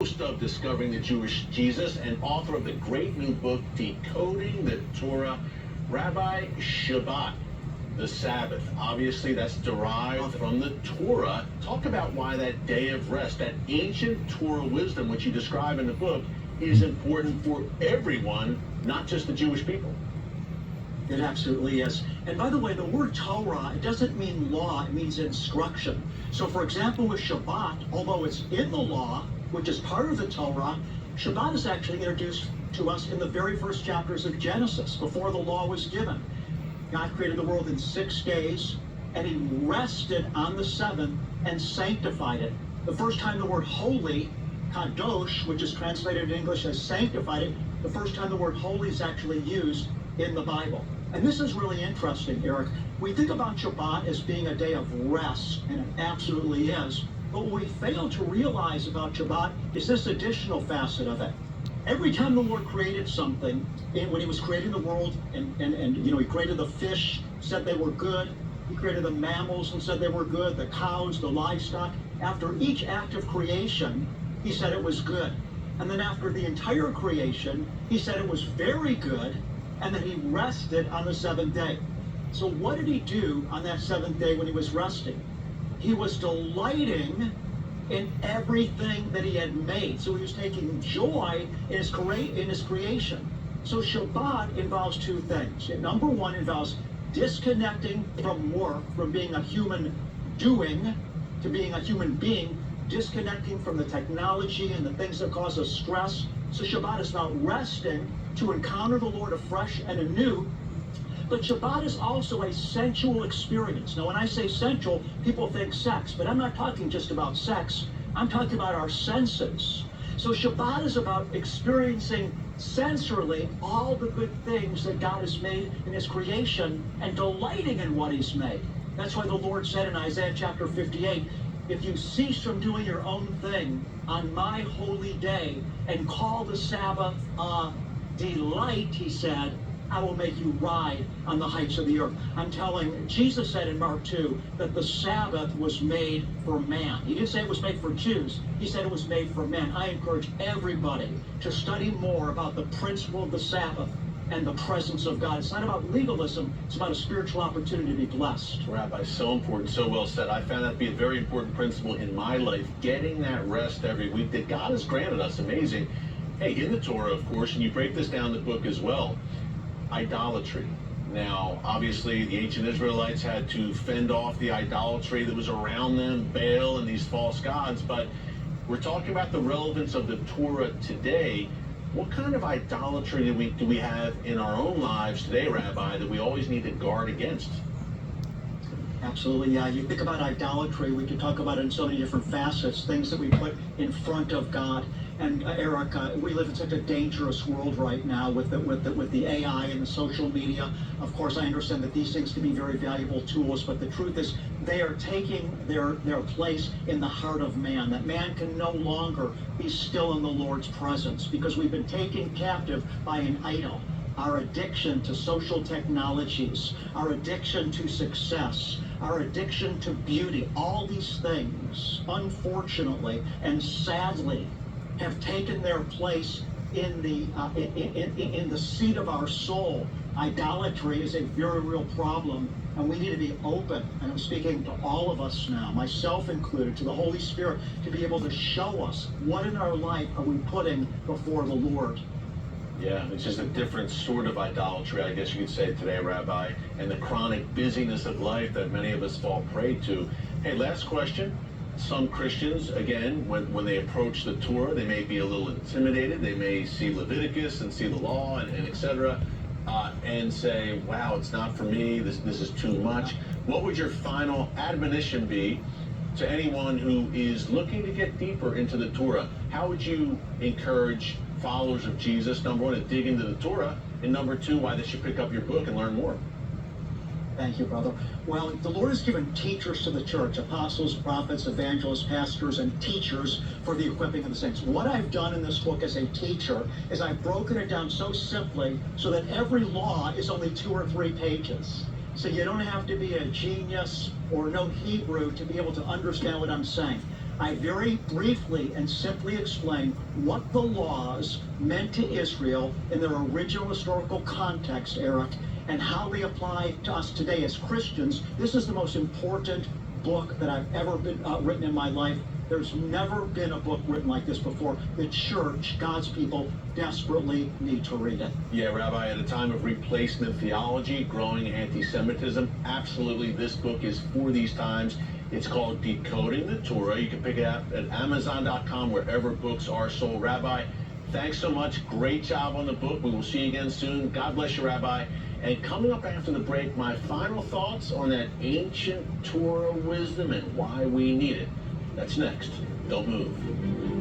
host of Discovering the Jewish Jesus and author of the great new book, Decoding the Torah. Rabbi, Shabbat, the Sabbath, obviously that's derived from the Torah. Talk about why that day of rest, that ancient Torah wisdom, which you describe in the book, is important for everyone, not just the Jewish people. It absolutely is. And by the way, the word Torah, it doesn't mean law, it means instruction. So for example, with Shabbat, although it's in the law, which is part of the Torah, Shabbat is actually introduced to us in the very first chapters of Genesis, before the law was given. God created the world in 6 days, and he rested on the seventh and sanctified it. The first time the word holy, kadosh, which is translated in English as sanctified it, the first time the word holy is actually used in the Bible. And this is really interesting, Eric. We think about Shabbat as being a day of rest, and it absolutely is. But what we fail to realize about Shabbat is this additional facet of it. Every time the Lord created something, when he was creating the world, and he created the fish, said they were good. He created the mammals and said they were good, the cows, the livestock. After each act of creation, he said it was good. And then after the entire creation, he said it was very good, and then he rested on the seventh day. So what did he do on that seventh day when he was resting? He was delighting in everything that he had made. So he was taking joy in his creation. So Shabbat involves 2 things. Number one, involves disconnecting from work, from being a human doing to being a human being, disconnecting from the technology and the things that cause us stress. So Shabbat is about resting to encounter the Lord afresh and anew. But Shabbat is also a sensual experience. Now, when I say sensual, people think sex, but I'm not talking just about sex. I'm talking about our senses. So Shabbat is about experiencing sensorily all the good things that God has made in his creation and delighting in what he's made. That's why the Lord said in Isaiah chapter 58, if you cease from doing your own thing on my holy day and call the Sabbath a delight, he said, I will make you ride on the heights of the earth. Jesus said in Mark 2 that the Sabbath was made for man. He didn't say it was made for Jews. He said it was made for men. I encourage everybody to study more about the principle of the Sabbath and the presence of God. It's not about legalism. It's about a spiritual opportunity to be blessed. Rabbi, so important, so well said. I found that to be a very important principle in my life, getting that rest every week that God has granted us. Amazing. Hey, in the Torah, of course, and you break this down in the book as well, idolatry. Now, obviously, the ancient Israelites had to fend off the idolatry that was around them, Baal and these false gods, but we're talking about the relevance of the Torah today. What kind of idolatry do we have in our own lives today, Rabbi, that we always need to guard against? Absolutely, yeah. You think about idolatry, we can talk about it in so many different facets, things that we put in front of God. And Eric, we live in such a dangerous world right now with the AI and the social media. Of course, I understand that these things can be very valuable tools, but the truth is they are taking their place in the heart of man, that man can no longer be still in the Lord's presence because we've been taken captive by an idol. Our addiction to social technologies, our addiction to success, our addiction to beauty, all these things, unfortunately and sadly, have taken their place in the seat of our soul. Idolatry is a very real problem, and we need to be open, and I'm speaking to all of us now, myself included, to the Holy Spirit, to be able to show us what in our life are we putting before the Lord. Yeah, it's just a different sort of idolatry, I guess you could say today, Rabbi, and the chronic busyness of life that many of us fall prey to. Hey, last question. Some Christians, again, when they approach the Torah, they may be a little intimidated. They may see Leviticus and see the law and etc. And say, wow, it's not for me. This is too much. What would your final admonition be to anyone who is looking to get deeper into the Torah? How would you encourage followers of Jesus, number one, to dig into the Torah, and number two, why they should pick up your book and learn more? Thank you, brother. Well, the Lord has given teachers to the church, apostles, prophets, evangelists, pastors, and teachers for the equipping of the saints. What I've done in this book as a teacher is I've broken it down so simply so that every law is only 2 or 3 pages. So you don't have to be a genius or know Hebrew to be able to understand what I'm saying. I very briefly and simply explain what the laws meant to Israel in their original historical context, Eric, and how they apply to us today as Christians. This is the most important book that I've ever been written in my life. There's never been a book written like this before. The church, God's people, desperately need to read it. Yeah, Rabbi, at a time of replacement theology, growing anti-Semitism, absolutely this book is for these times. It's called Decoding the Torah. You can pick it up at Amazon.com, wherever books are sold. Rabbi, thanks so much. Great job on the book. We will see you again soon. God bless you, Rabbi. And coming up after the break, my final thoughts on that ancient Torah wisdom and why we need it. That's next. Don't move.